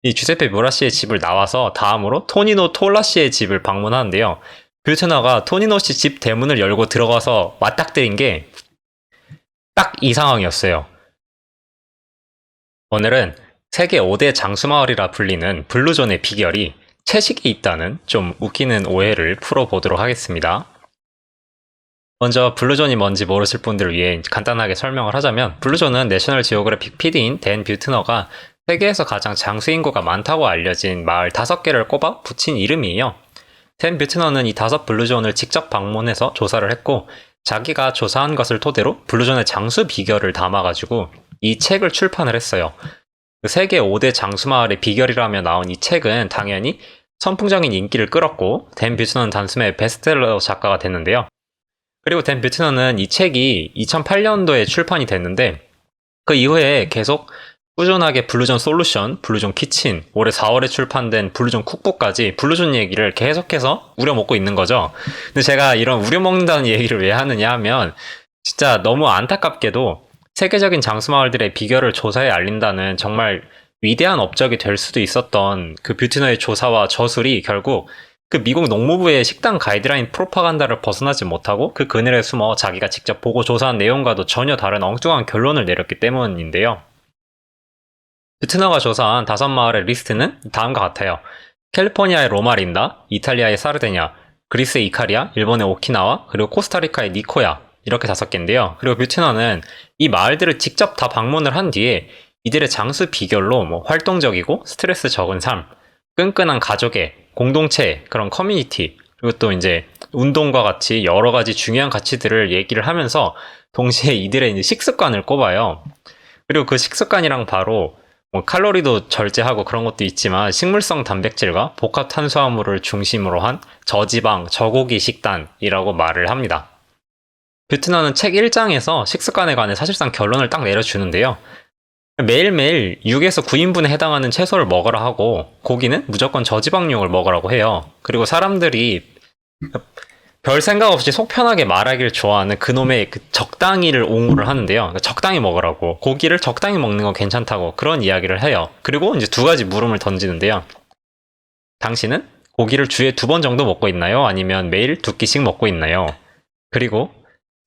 이 주세페 무라시의 집을 나와서 다음으로 토니노 톨라시의 집을 방문하는데요. 뷰트너가 토니노 씨 집 대문을 열고 들어가서 맞닥뜨린 게 딱 이 상황이었어요. 오늘은 세계 5대 장수마을이라 불리는 블루존의 비결이 채식에 있다는 좀 웃기는 오해를 풀어보도록 하겠습니다. 먼저 블루존이 뭔지 모르실 분들을 위해 간단하게 설명을 하자면, 블루존은 내셔널 지오그래픽 PD인 댄 뷰트너가 세계에서 가장 장수 인구가 많다고 알려진 마을 5개를 꼽아 붙인 이름이에요. 댄 뷰트너는 이 5 블루존을 직접 방문해서 조사를 했고, 자기가 조사한 것을 토대로 블루존의 장수 비결을 담아가지고 이 책을 출판을 했어요. 세계 5대 장수마을의 비결이라며 나온 이 책은 당연히 선풍적인 인기를 끌었고, 댄 뷰트너는 단숨에 베스트셀러 작가가 됐는데요. 그리고 댄 뷰트너는 이 책이 2008년도에 출판이 됐는데, 그 이후에 계속 꾸준하게 블루존 솔루션, 블루존 키친, 올해 4월에 출판된 블루존 쿡북까지 블루존 얘기를 계속해서 우려먹고 있는 거죠. 근데 제가 이런 우려먹는다는 얘기를 왜 하느냐 하면, 진짜 너무 안타깝게도 세계적인 장수마을들의 비결을 조사해 알린다는 정말 위대한 업적이 될 수도 있었던 그 뷰트너의 조사와 저술이 결국 그 미국 농무부의 식당 가이드라인 프로파간다를 벗어나지 못하고 그 그늘에 숨어 자기가 직접 보고 조사한 내용과도 전혀 다른 엉뚱한 결론을 내렸기 때문인데요. 뷰트너가 조사한 5마을의 리스트는 다음과 같아요. 캘리포니아의 로마린다, 이탈리아의 사르데냐, 그리스의 이카리아, 일본의 오키나와, 그리고 코스타리카의 니코야, 이렇게 5개인데요. 그리고 뷰트너는 이 마을들을 직접 다 방문을 한 뒤에 이들의 장수 비결로 활동적이고 스트레스 적은 삶, 끈끈한 가족의 공동체, 그런 커뮤니티, 그리고 또 이제 운동과 같이 여러 가지 중요한 가치들을 얘기를 하면서 동시에 이들의 이제 식습관을 꼽아요. 그리고 그 식습관이랑 바로 칼로리도 절제하고 그런 것도 있지만 식물성 단백질과 복합 탄수화물을 중심으로 한 저지방, 저고기 식단이라고 말을 합니다. 뷰트너는 책 1장에서 식습관에 관해 사실상 결론을 딱 내려주는데요. 매일매일 6에서 9인분에 해당하는 채소를 먹으라 하고, 고기는 무조건 저지방용을 먹으라고 해요. 그리고 사람들이 별 생각 없이 속 편하게 말하기를 좋아하는 그놈의 그 적당히를 옹호를 하는데요. 그러니까 적당히 먹으라고, 고기를 적당히 먹는 건 괜찮다고 그런 이야기를 해요. 그리고 이제 2가지 물음을 던지는데요. 당신은 고기를 주에 2번 정도 먹고 있나요? 아니면 매일 2끼씩 먹고 있나요? 그리고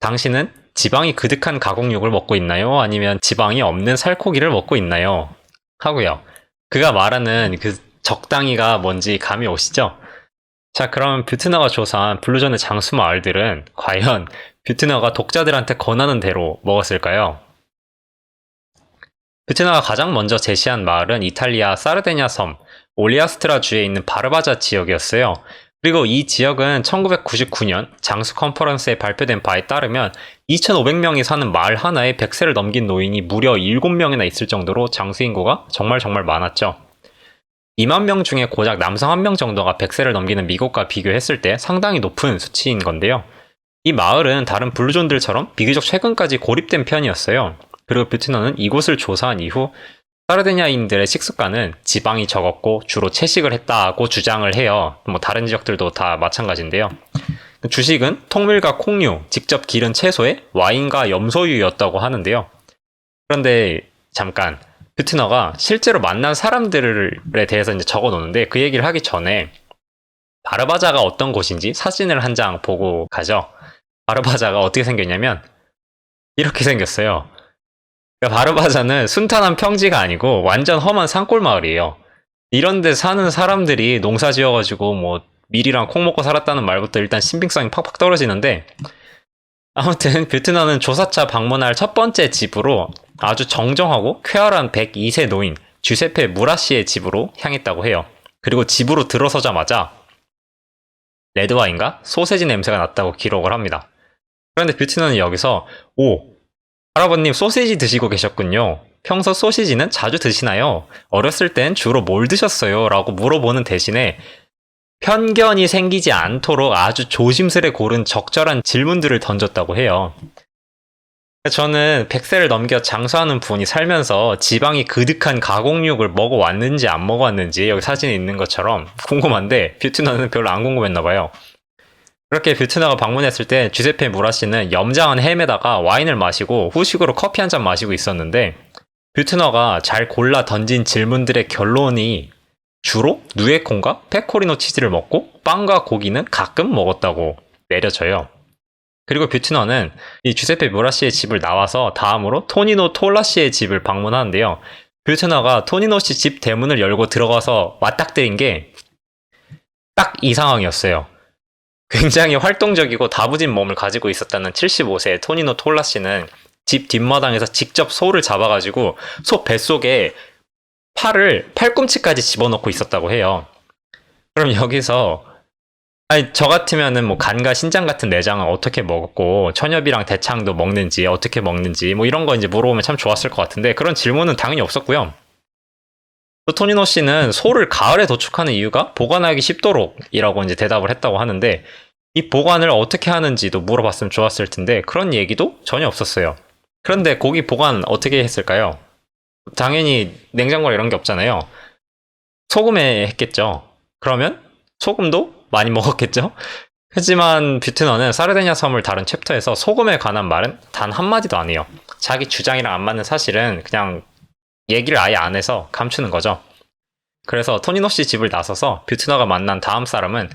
당신은 지방이 그득한 가공육을 먹고 있나요? 아니면 지방이 없는 살코기를 먹고 있나요? 하고요. 그가 말하는 그 적당히가 뭔지 감이 오시죠? 자, 그럼 뷰트너가 조사한 블루존의 장수 마을들은 과연 뷰트너가 독자들한테 권하는 대로 먹었을까요? 뷰트너가 가장 먼저 제시한 마을은 이탈리아 사르데냐 섬, 올리아스트라 주에 있는 바르바자 지역이었어요. 그리고 이 지역은 1999년 장수 컨퍼런스에 발표된 바에 따르면 2,500명이 사는 마을 하나에 100세를 넘긴 노인이 무려 7명이나 있을 정도로 장수 인구가 정말 많았죠. 2만 명 중에 고작 남성 1명 정도가 100세를 넘기는 미국과 비교했을 때 상당히 높은 수치인 건데요. 이 마을은 다른 블루존들처럼 비교적 최근까지 고립된 편이었어요. 그리고 뷰트너는 이곳을 조사한 이후 사르데냐인들의 식습관은 지방이 적었고 주로 채식을 했다고 주장을 해요. 다른 지역들도 다 마찬가지인데요. 주식은 통밀과 콩류, 직접 기른 채소에 와인과 염소유였다고 하는데요. 그런데 잠깐, 뷰트너가 실제로 만난 사람들에 대해서 이제 적어 놓는데, 그 얘기를 하기 전에 바르바자가 어떤 곳인지 사진을 한 장 보고 가죠. 바르바자가 어떻게 생겼냐면 이렇게 생겼어요. 그러니까 바르바자는 순탄한 평지가 아니고 완전 험한 산골 마을이에요. 이런 데 사는 사람들이 농사 지어가지고 밀이랑 콩 먹고 살았다는 말부터 일단 신빙성이 팍팍 떨어지는데, 아무튼 뷰트너는 조사차 방문할 첫 번째 집으로 아주 정정하고 쾌활한 102세 노인 주세페 무라시의 집으로 향했다고 해요. 그리고 집으로 들어서자마자 레드와인과 소세지 냄새가 났다고 기록을 합니다. 그런데 뷰트너는 여기서 할아버님 소시지 드시고 계셨군요. 평소 소시지는 자주 드시나요? 어렸을 땐 주로 뭘 드셨어요? 라고 물어보는 대신에 편견이 생기지 않도록 아주 조심스레 고른 적절한 질문들을 던졌다고 해요. 저는 100세를 넘겨 장수하는 분이 살면서 지방이 그득한 가공육을 먹어왔는지 안 먹어왔는지 여기 사진에 있는 것처럼 궁금한데, 뷰트너는 별로 안 궁금했나봐요. 그렇게 뷰트너가 방문했을 때 주세페 무라시는 염장한 햄에다가 와인을 마시고 후식으로 커피 한 잔 마시고 있었는데, 뷰트너가 잘 골라 던진 질문들의 결론이 주로 누에콘과 페코리노 치즈를 먹고 빵과 고기는 가끔 먹었다고 내려져요. 그리고 뷰트너는 이 주세페 무라시의 집을 나와서 다음으로 토니노 톨라시의 집을 방문하는데요. 뷰트너가 토니노 씨 집 대문을 열고 들어가서 맞닥뜨린 게 딱 이 상황이었어요. 굉장히 활동적이고 다부진 몸을 가지고 있었다는 75세의 토니노 톨라 씨는 집 뒷마당에서 직접 소를 잡아가지고 소 뱃속에 팔꿈치까지 집어넣고 있었다고 해요. 그럼 여기서 아니 저 같으면은 뭐 간과 신장 같은 내장은 어떻게 먹었고 천엽이랑 대창도 먹는지 어떻게 먹는지 뭐 이런 거 이제 물어보면 참 좋았을 것 같은데 그런 질문은 당연히 없었고요. 또 토니노 씨는 소를 가을에 도축하는 이유가 보관하기 쉽도록이라고 이제 대답을 했다고 하는데 이 보관을 어떻게 하는지도 물어봤으면 좋았을 텐데 그런 얘기도 전혀 없었어요. 그런데 고기 보관 어떻게 했을까요? 당연히 냉장고나 이런 게 없잖아요. 소금에 했겠죠. 그러면 소금도 많이 먹었겠죠? 하지만 뷰트너는 사르데냐 섬을 다룬 챕터에서 소금에 관한 말은 단 한마디도 안 해요. 자기 주장이랑 안 맞는 사실은 그냥 얘기를 아예 안 해서 감추는 거죠. 그래서 토니노 씨 집을 나서서 뷰트너가 만난 다음 사람은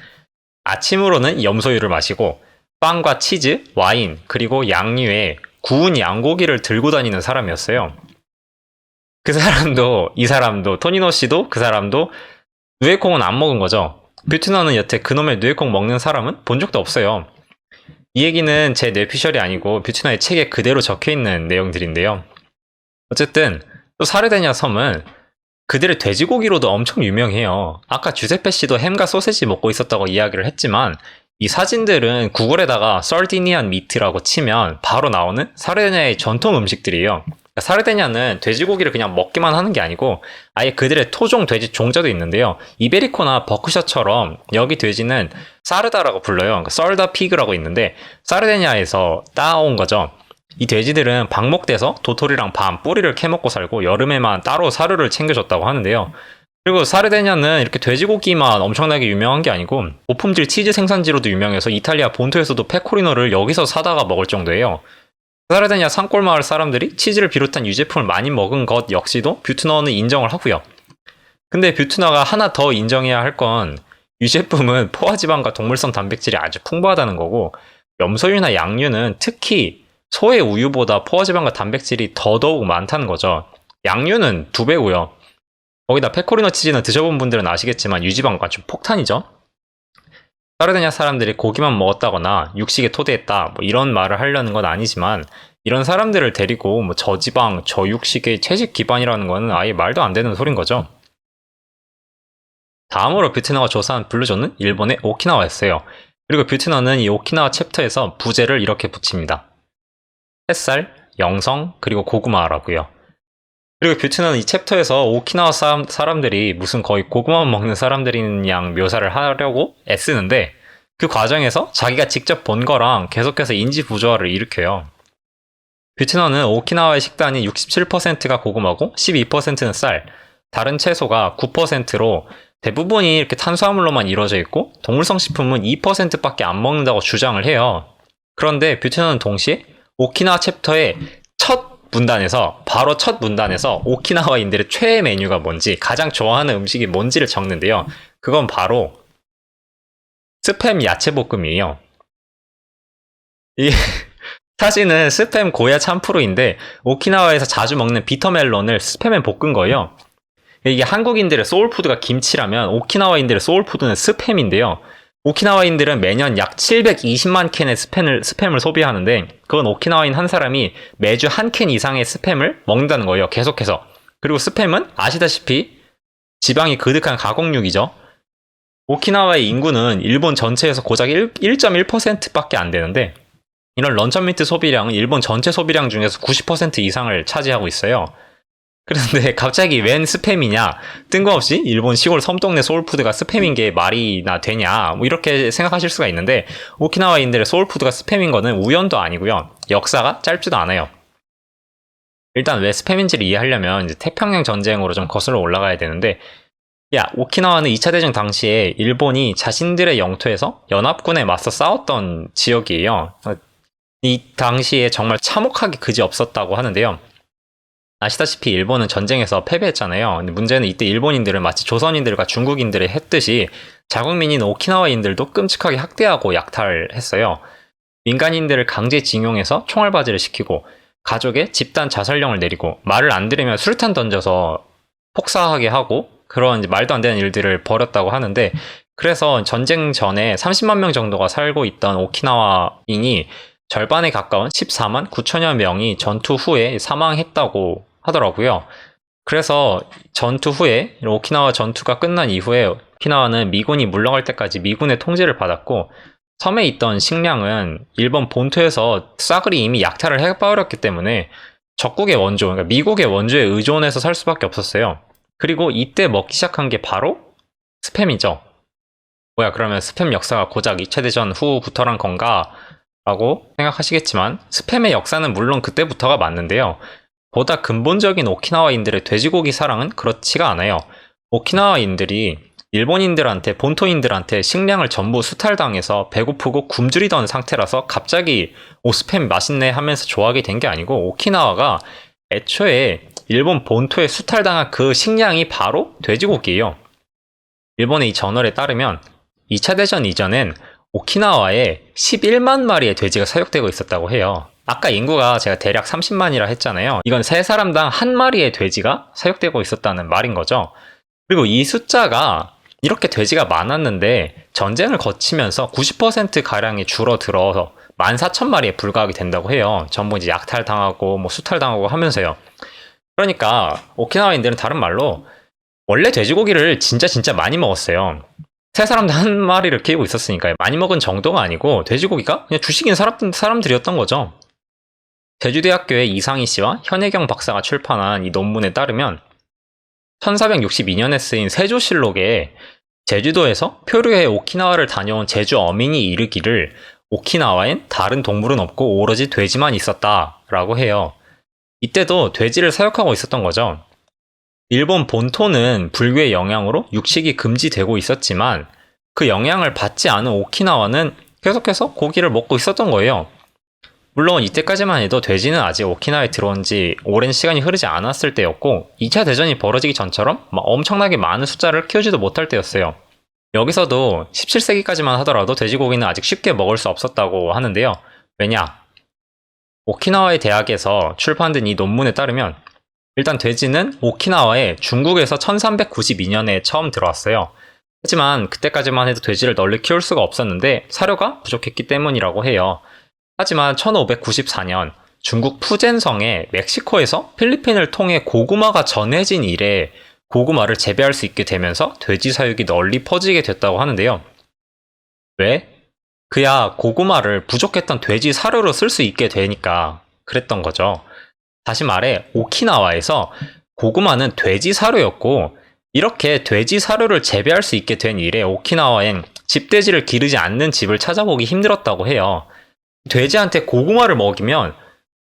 아침으로는 염소유를 마시고 빵과 치즈, 와인, 그리고 양류에 구운 양고기를 들고 다니는 사람이었어요. 그 사람도, 이 사람도, 토니노 씨도 그 사람도 누에콩은 안 먹은 거죠. 뷰트너는 여태 그놈의 누에콩 먹는 사람은 본 적도 없어요. 이 얘기는 제 뇌피셜이 아니고 뷰트너의 책에 그대로 적혀있는 내용들인데요. 어쨌든 또 사르데냐 섬은 그들의 돼지고기로도 엄청 유명해요. 아까 주세페 씨도 햄과 소세지 먹고 있었다고 이야기를 했지만 이 사진들은 구글에다가 sardinia meat라고 치면 바로 나오는 사르데냐의 전통 음식들이에요. 사르데냐는 돼지고기를 그냥 먹기만 하는 게 아니고 아예 그들의 토종 돼지 종자도 있는데요. 이베리코나 버크셔처럼 여기 돼지는 사르다라고 불러요. 그러니까 썰다 피그라고 있는데 사르데냐에서 따온 거죠. 이 돼지들은 방목돼서 도토리랑 밤, 뿌리를 캐먹고 살고 여름에만 따로 사료를 챙겨줬다고 하는데요. 그리고 사르데냐는 이렇게 돼지고기만 엄청나게 유명한 게 아니고 고품질 치즈 생산지로도 유명해서 이탈리아 본토에서도 페코리노를 여기서 사다가 먹을 정도예요. 사르데냐 산골마을 사람들이 치즈를 비롯한 유제품을 많이 먹은 것 역시도 뷰트너는 인정을 하고요. 근데 뷰트너가 하나 더 인정해야 할 건 유제품은 포화지방과 동물성 단백질이 아주 풍부하다는 거고 염소유나 양류는 특히 소의 우유보다 포화지방과 단백질이 더더욱 많다는 거죠. 양류는 2배고요. 거기다 페코리노 치즈는 드셔본 분들은 아시겠지만 유지방 완전 폭탄이죠. 사르데냐 사람들이 고기만 먹었다거나 육식에 토대했다 뭐 이런 말을 하려는 건 아니지만 이런 사람들을 데리고 뭐 저지방, 저육식의 채식 기반이라는 건 아예 말도 안 되는 소린 거죠. 다음으로 뷰트너가 조사한 블루존은 일본의 오키나와였어요. 그리고 뷰트너는 이 오키나와 챕터에서 부제를 이렇게 붙입니다. 햇살, 영성, 그리고 고구마라고요. 그리고 뷰트너는 이 챕터에서 오키나와 사람들이 무슨 거의 고구마만 먹는 사람들인 양 묘사를 하려고 애쓰는데 그 과정에서 자기가 직접 본 거랑 계속해서 인지 부조화를 일으켜요. 뷰트너는 오키나와의 식단이 67%가 고구마고 12%는 쌀, 다른 채소가 9%로 대부분이 이렇게 탄수화물로만 이루어져 있고 동물성 식품은 2%밖에 안 먹는다고 주장을 해요. 그런데 뷰트너는 동시에 오키나와 챕터의 바로 첫 문단에서 오키나와인들의 최애 메뉴가 뭔지 가장 좋아하는 음식이 뭔지를 적는데요. 그건 바로 스팸 야채볶음이에요. 이 사실은 스팸 고야 참프루인데 오키나와에서 자주 먹는 비터멜론을 스팸에 볶은 거예요. 이게 한국인들의 소울푸드가 김치라면 오키나와인들의 소울푸드는 스팸인데요. 오키나와인들은 매년 약 720만 캔의 스팸을 소비하는데 그건 오키나와인 한 사람이 매주 한 캔 이상의 스팸을 먹는다는 거예요. 계속해서. 그리고 스팸은 아시다시피 지방이 그득한 가공육이죠. 오키나와의 인구는 일본 전체에서 고작 1.1%밖에 안 되는데 이런 런천미트 소비량은 일본 전체 소비량 중에서 90% 이상을 차지하고 있어요. 그런데 갑자기 웬 스팸이냐? 뜬금없이 일본 시골 섬동네 소울푸드가 스팸인 게 말이나 되냐? 뭐 이렇게 생각하실 수가 있는데 오키나와인들의 소울푸드가 스팸인 거는 우연도 아니고요. 역사가 짧지도 않아요. 일단 왜 스팸인지를 이해하려면 이제 태평양 전쟁으로 좀 거슬러 올라가야 되는데 오키나와는 2차 대전 당시에 일본이 자신들의 영토에서 연합군에 맞서 싸웠던 지역이에요. 이 당시에 정말 참혹하게 그지없었다고 하는데요. 아시다시피 일본은 전쟁에서 패배했잖아요. 근데 문제는 이때 일본인들은 마치 조선인들과 중국인들이 했듯이 자국민인 오키나와인들도 끔찍하게 학대하고 약탈했어요. 민간인들을 강제징용해서 총알바지를 시키고 가족의 집단 자살령을 내리고 말을 안 들으면 수류탄 던져서 폭사하게 하고 그런 이제 말도 안 되는 일들을 벌였다고 하는데, 그래서 전쟁 전에 30만 명 정도가 살고 있던 오키나와인이 절반에 가까운 14만 9천여 명이 전투 후에 사망했다고 하더라고요. 그래서 전투 후에 오키나와 전투가 끝난 이후에 오키나와는 미군이 물러갈 때까지 미군의 통제를 받았고, 섬에 있던 식량은 일본 본토에서 싸그리 이미 약탈을 해버렸기 때문에 적국의 원조, 그러니까 미국의 원조에 의존해서 살 수밖에 없었어요. 그리고 이때 먹기 시작한 게 바로 스팸이죠. 뭐야, 그러면 스팸 역사가 고작 2차 대전 후부터란 건가? 라고 생각하시겠지만 스팸의 역사는 물론 그때부터가 맞는데요. 보다 근본적인 오키나와인들의 돼지고기 사랑은 그렇지가 않아요. 오키나와인들이 일본인들한테, 본토인들한테 식량을 전부 수탈당해서 배고프고 굶주리던 상태라서 갑자기 스팸 맛있네 하면서 좋아하게 된 게 아니고, 오키나와가 애초에 일본 본토에 수탈당한 그 식량이 바로 돼지고기예요. 일본의 이 저널에 따르면 2차 대전 이전엔 오키나와에 11만 마리의 돼지가 사육되고 있었다고 해요. 아까 인구가 제가 대략 30만이라 했잖아요. 이건 3사람당 한 마리의 돼지가 사육되고 있었다는 말인 거죠. 그리고 이 숫자가 이렇게 돼지가 많았는데 전쟁을 거치면서 90%가량이 줄어들어서 14,000마리에 불과하게 된다고 해요. 전부 이제 약탈당하고 수탈당하고 하면서요. 그러니까 오키나와인들은 다른 말로 원래 돼지고기를 진짜 많이 먹었어요. 3사람당 한 마리를 키우고 있었으니까요. 많이 먹은 정도가 아니고 돼지고기가 그냥 주식인 사람들이었던 거죠. 제주대학교의 이상희 씨와 현혜경 박사가 출판한 이 논문에 따르면 1462년에 쓰인 세조실록에 제주도에서 표류해 오키나와를 다녀온 제주 어민이 이르기를 오키나와엔 다른 동물은 없고 오로지 돼지만 있었다라고 해요. 이때도 돼지를 사육하고 있었던 거죠. 일본 본토는 불교의 영향으로 육식이 금지되고 있었지만 그 영향을 받지 않은 오키나와는 계속해서 고기를 먹고 있었던 거예요. 물론 이때까지만 해도 돼지는 아직 오키나와에 들어온 지 오랜 시간이 흐르지 않았을 때였고 2차 대전이 벌어지기 전처럼 엄청나게 많은 숫자를 키우지도 못할 때였어요. 여기서도 17세기까지만 하더라도 돼지고기는 아직 쉽게 먹을 수 없었다고 하는데요. 왜냐? 오키나와의 대학에서 출판된 이 논문에 따르면 일단 돼지는 오키나와에 중국에서 1392년에 처음 들어왔어요. 하지만 그때까지만 해도 돼지를 널리 키울 수가 없었는데 사료가 부족했기 때문이라고 해요. 하지만 1594년 중국 푸젠성에 멕시코에서 필리핀을 통해 고구마가 전해진 이래 고구마를 재배할 수 있게 되면서 돼지 사육이 널리 퍼지게 됐다고 하는데요. 왜? 그야 고구마를 부족했던 돼지 사료로 쓸 수 있게 되니까 그랬던 거죠. 다시 말해 오키나와에서 고구마는 돼지 사료였고 이렇게 돼지 사료를 재배할 수 있게 된 이래 오키나와엔 집돼지를 기르지 않는 집을 찾아보기 힘들었다고 해요. 돼지한테 고구마를 먹이면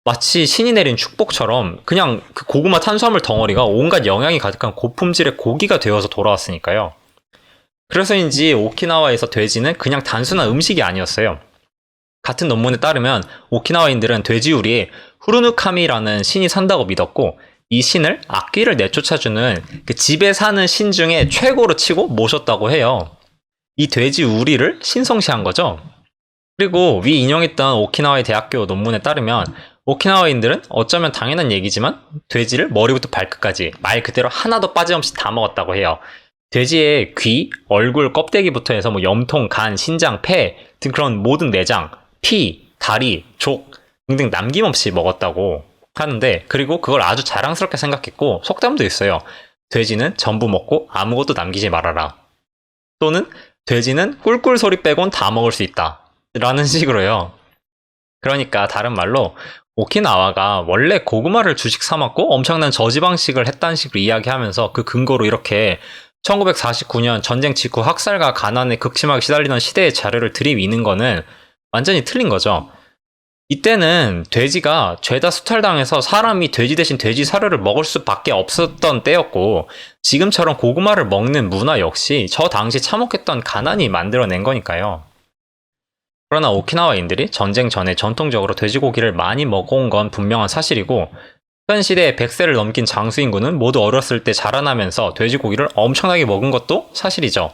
마치 신이 내린 축복처럼 그냥 그 고구마 탄수화물 덩어리가 온갖 영양이 가득한 고품질의 고기가 되어서 돌아왔으니까요. 그래서인지 오키나와에서 돼지는 그냥 단순한 음식이 아니었어요. 같은 논문에 따르면 오키나와인들은 돼지 우리에 후르누카미라는 신이 산다고 믿었고 이 신을 악귀를 내쫓아주는 그 집에 사는 신 중에 최고로 치고 모셨다고 해요. 이 돼지 우리를 신성시한 거죠. 그리고 위 인용했던 오키나와의 대학교 논문에 따르면 오키나와인들은 어쩌면 당연한 얘기지만 돼지를 머리부터 발끝까지 말 그대로 하나도 빠짐없이 다 먹었다고 해요. 돼지의 귀, 얼굴, 껍데기부터 해서 염통, 간, 신장, 폐 등 그런 모든 내장, 피, 다리, 족 등등 남김없이 먹었다고 하는데, 그리고 그걸 아주 자랑스럽게 생각했고 속담도 있어요. 돼지는 전부 먹고 아무것도 남기지 말아라. 또는 돼지는 꿀꿀 소리 빼곤 다 먹을 수 있다. 라는 식으로요. 그러니까 다른 말로 오키나와가 원래 고구마를 주식 삼았고 엄청난 저지방식을 했다는 식으로 이야기하면서 그 근거로 이렇게 1949년 전쟁 직후 학살과 가난에 극심하게 시달리던 시대의 자료를 들이미는 거는 완전히 틀린 거죠. 이때는 돼지가 죄다 수탈당해서 사람이 돼지 대신 돼지 사료를 먹을 수밖에 없었던 때였고 지금처럼 고구마를 먹는 문화 역시 저 당시 참혹했던 가난이 만들어낸 거니까요. 그러나 오키나와인들이 전쟁 전에 전통적으로 돼지고기를 많이 먹어온 건 분명한 사실이고 현 시대에 100세를 넘긴 장수 인구는 모두 어렸을 때 자라나면서 돼지고기를 엄청나게 먹은 것도 사실이죠.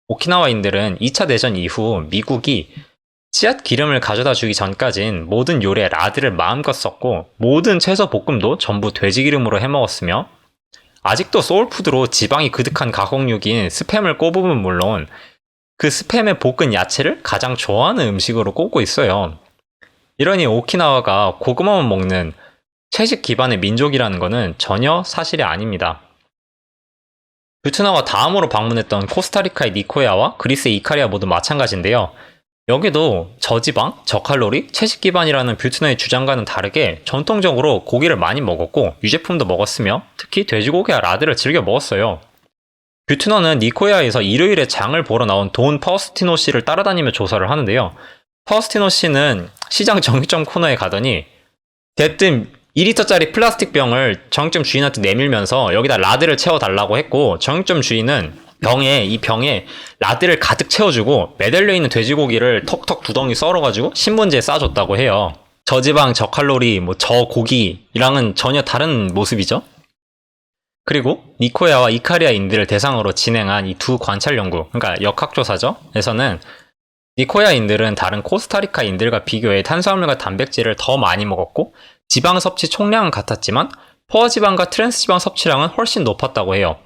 오키나와인들은 2차 대전 이후 미국이 씨앗 기름을 가져다 주기 전까진 모든 요리에 라드를 마음껏 썼고 모든 채소 볶음도 전부 돼지 기름으로 해먹었으며 아직도 소울푸드로 지방이 그득한 가공육인 스팸을 꼽으면 물론 그 스팸에 볶은 야채를 가장 좋아하는 음식으로 꼽고 있어요. 이러니 오키나와가 고구마만 먹는 채식 기반의 민족이라는 것은 전혀 사실이 아닙니다. 베트남과 다음으로 방문했던 코스타리카의 니코야와 그리스의 이카리아 모두 마찬가지인데요. 여기도 저지방, 저칼로리, 채식 기반이라는 베트남의 주장과는 다르게 전통적으로 고기를 많이 먹었고 유제품도 먹었으며 특히 돼지고기와 라드를 즐겨 먹었어요. 베트남은 니코야에서 일요일에 장을 보러 나온 돈 파우스티노 씨를 따라다니며 조사를 하는데요. 파우스티노 씨는 시장 정육점 코너에 가더니 대뜸 2리터짜리 플라스틱 병을 정육점 주인한테 내밀면서 여기다 라드를 채워달라고 했고 정육점 주인은 이 병에 라드를 가득 채워주고 매달려 있는 돼지고기를 턱턱 두덩이 썰어가지고 신문지에 싸줬다고 해요. 저지방, 저칼로리, 저고기랑은 전혀 다른 모습이죠. 그리고 니코야와 이카리아인들을 대상으로 진행한 이 두 관찰 연구, 그러니까 역학조사죠. 에서는 니코야인들은 다른 코스타리카인들과 비교해 탄수화물과 단백질을 더 많이 먹었고 지방 섭취 총량은 같았지만 포화지방과 트랜스지방 섭취량은 훨씬 높았다고 해요.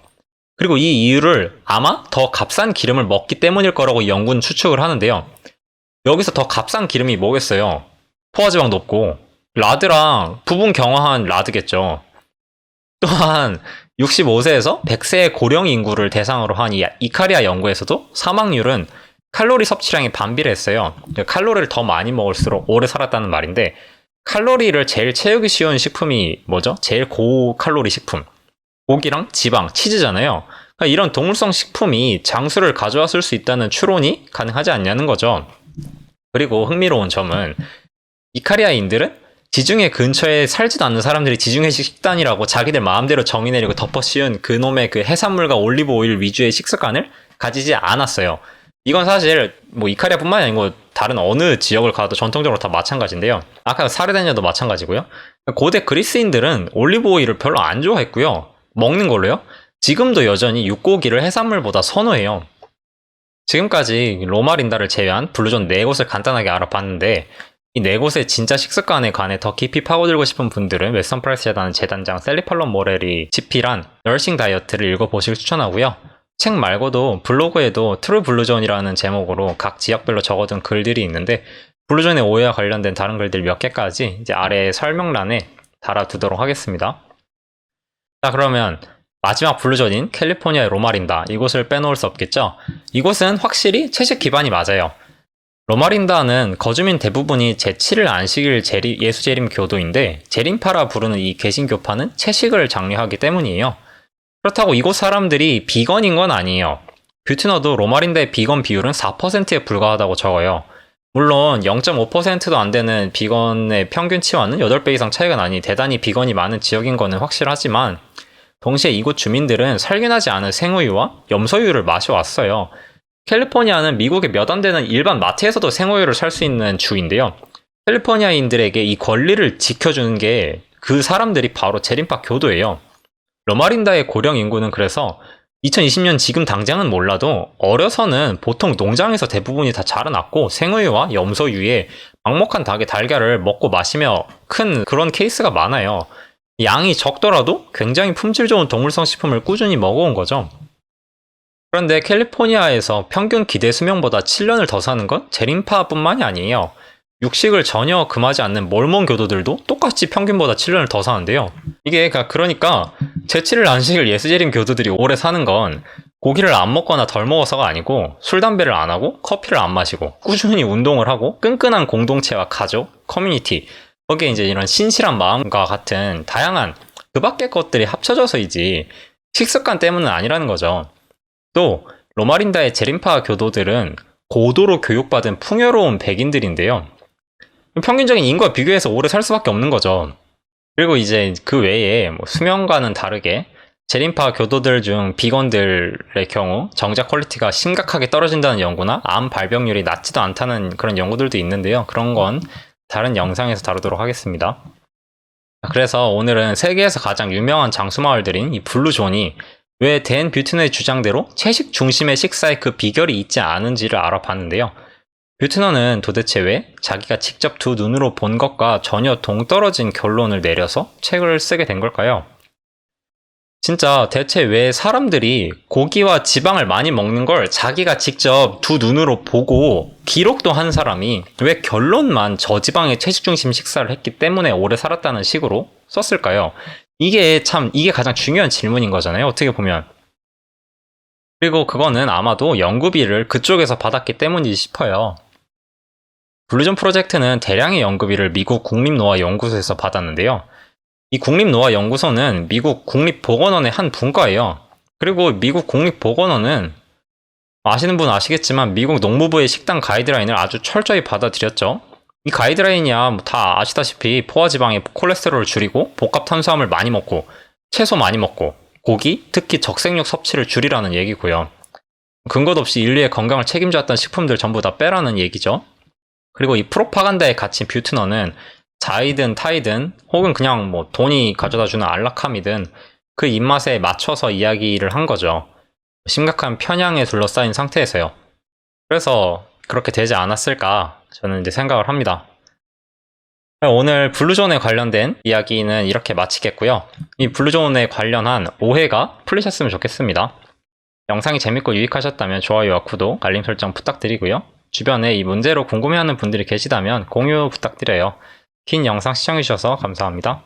그리고 이 이유를 아마 더 값싼 기름을 먹기 때문일 거라고 연구는 추측을 하는데요. 여기서 더 값싼 기름이 뭐겠어요? 포화지방 높고 라드랑 부분 경화한 라드겠죠. 또한 65세에서 100세의 고령 인구를 대상으로 한 이 이카리아 연구에서도 사망률은 칼로리 섭취량이 반비례했어요. 칼로리를 더 많이 먹을수록 오래 살았다는 말인데 칼로리를 제일 채우기 쉬운 식품이 뭐죠? 제일 고칼로리 식품. 고기랑 지방, 치즈잖아요. 그러니까 이런 동물성 식품이 장수를 가져왔을 수 있다는 추론이 가능하지 않냐는 거죠. 그리고 흥미로운 점은 이카리아인들은 지중해 근처에 살지도 않는 사람들이 지중해식 식단이라고 자기들 마음대로 정의 내리고 덮어 씌운 그놈의 그 해산물과 올리브 오일 위주의 식습관을 가지지 않았어요. 이건 사실 이카리아뿐만이 아니고 다른 어느 지역을 가도 전통적으로 다 마찬가지인데요. 아까 사르데냐도 마찬가지고요. 고대 그리스인들은 올리브 오일을 별로 안 좋아했고요. 먹는 걸로요. 지금도 여전히 육고기를 해산물보다 선호해요. 지금까지 로마린다를 제외한 블루존 4곳을 간단하게 알아봤는데 이 4곳의 진짜 식습관에 관해 더 깊이 파고들고 싶은 분들은 웨스턴 프라이스 재단 재단장 셀리 팔론 모렐이 집필한 너싱 다이어트를 읽어보시길 추천하고요. 책 말고도 블로그에도 트루 블루존이라는 제목으로 각 지역별로 적어둔 글들이 있는데 블루존의 오해와 관련된 다른 글들 몇 개까지 이제 아래 설명란에 달아두도록 하겠습니다. 자, 그러면 마지막 블루존인 캘리포니아의 로마린다, 이곳을 빼놓을 수 없겠죠? 이곳은 확실히 채식 기반이 맞아요. 로마린다는 거주민 대부분이 제7일 안식일 예수재림 교도인데 재림파라 부르는 이 개신교파는 채식을 장려하기 때문이에요. 그렇다고 이곳 사람들이 비건인 건 아니에요. 뷰트너도 로마린다의 비건 비율은 4%에 불과하다고 적어요. 물론 0.5%도 안 되는 비건의 평균치와는 8배 이상 차이가 나니 대단히 비건이 많은 지역인 거는 확실하지만 동시에 이곳 주민들은 살균하지 않은 생우유와 염소유를 마셔왔어요. 캘리포니아는 미국의 몇 안 되는 일반 마트에서도 생우유를 살 수 있는 주인데요. 캘리포니아인들에게 이 권리를 지켜주는 게 그 사람들이 바로 재림파 교도예요. 로마린다의 고령 인구는 그래서 2020년 지금 당장은 몰라도 어려서는 보통 농장에서 대부분이 다 자라났고 생우유와 염소유에 먹먹한 닭의 달걀을 먹고 마시며 큰 그런 케이스가 많아요. 양이 적더라도 굉장히 품질 좋은 동물성 식품을 꾸준히 먹어온 거죠. 그런데 캘리포니아에서 평균 기대 수명보다 7년을 더 사는 건 재림파뿐만이 아니에요. 육식을 전혀 금하지 않는 몰몬 교도들도 똑같이 평균보다 7년을 더 사는데요. 이게 그러니까 제7일 안식일 예수재림 교도들이 오래 사는 건 고기를 안 먹거나 덜 먹어서가 아니고 술, 담배를 안 하고 커피를 안 마시고 꾸준히 운동을 하고 끈끈한 공동체와 가족, 커뮤니티, 거기에 이제 이런 신실한 마음과 같은 다양한 그 밖의 것들이 합쳐져서이지 식습관 때문은 아니라는 거죠. 또 로마린다의 재림파 교도들은 고도로 교육받은 풍요로운 백인들인데요. 평균적인 인구와 비교해서 오래 살 수밖에 없는 거죠. 그리고 이제 그 외에 수명과는 다르게 재림파 교도들 중 비건들의 경우 정작 퀄리티가 심각하게 떨어진다는 연구나 암 발병률이 낮지도 않다는 그런 연구들도 있는데요. 그런 건 다른 영상에서 다루도록 하겠습니다. 그래서 오늘은 세계에서 가장 유명한 장수마을들인 이 블루존이 왜 댄 뷰트너의 주장대로 채식 중심의 식사에 그 비결이 있지 않은지를 알아봤는데요. 뷰트너는 도대체 왜 자기가 직접 두 눈으로 본 것과 전혀 동떨어진 결론을 내려서 책을 쓰게 된 걸까요? 진짜 대체 왜 사람들이 고기와 지방을 많이 먹는 걸 자기가 직접 두 눈으로 보고 기록도 한 사람이 왜 결론만 저지방의 채식 중심 식사를 했기 때문에 오래 살았다는 식으로 썼을까요? 이게 가장 중요한 질문인 거잖아요, 어떻게 보면. 그리고 그거는 아마도 연구비를 그쪽에서 받았기 때문이지 싶어요. 블루존 프로젝트는 대량의 연구비를 미국 국립노화연구소에서 받았는데요. 이 국립노화연구소는 미국 국립보건원의 한 분과예요. 그리고 미국 국립보건원은 아시는 분은 아시겠지만 미국 농무부의 식단 가이드라인을 아주 철저히 받아들였죠. 이 가이드라인이야 다 아시다시피 포화지방의 콜레스테롤을 줄이고 복합 탄수화물 많이 먹고 채소 많이 먹고 고기, 특히 적색육 섭취를 줄이라는 얘기고요. 근거도 없이 인류의 건강을 책임져왔던 식품들 전부 다 빼라는 얘기죠. 그리고 이 프로파간다에 갇힌 뷰트너는 자이든 타이든 혹은 그냥 뭐 돈이 가져다주는 안락함이든 그 입맛에 맞춰서 이야기를 한 거죠. 심각한 편향에 둘러싸인 상태에서요. 그래서 그렇게 되지 않았을까 저는 이제 생각을 합니다. 오늘 블루존에 관련된 이야기는 이렇게 마치겠고요. 이 블루존에 관련한 오해가 풀리셨으면 좋겠습니다. 영상이 재밌고 유익하셨다면 좋아요와 구독, 알림 설정 부탁드리고요. 주변에 이 문제로 궁금해하는 분들이 계시다면 공유 부탁드려요. 긴 영상 시청해주셔서 감사합니다.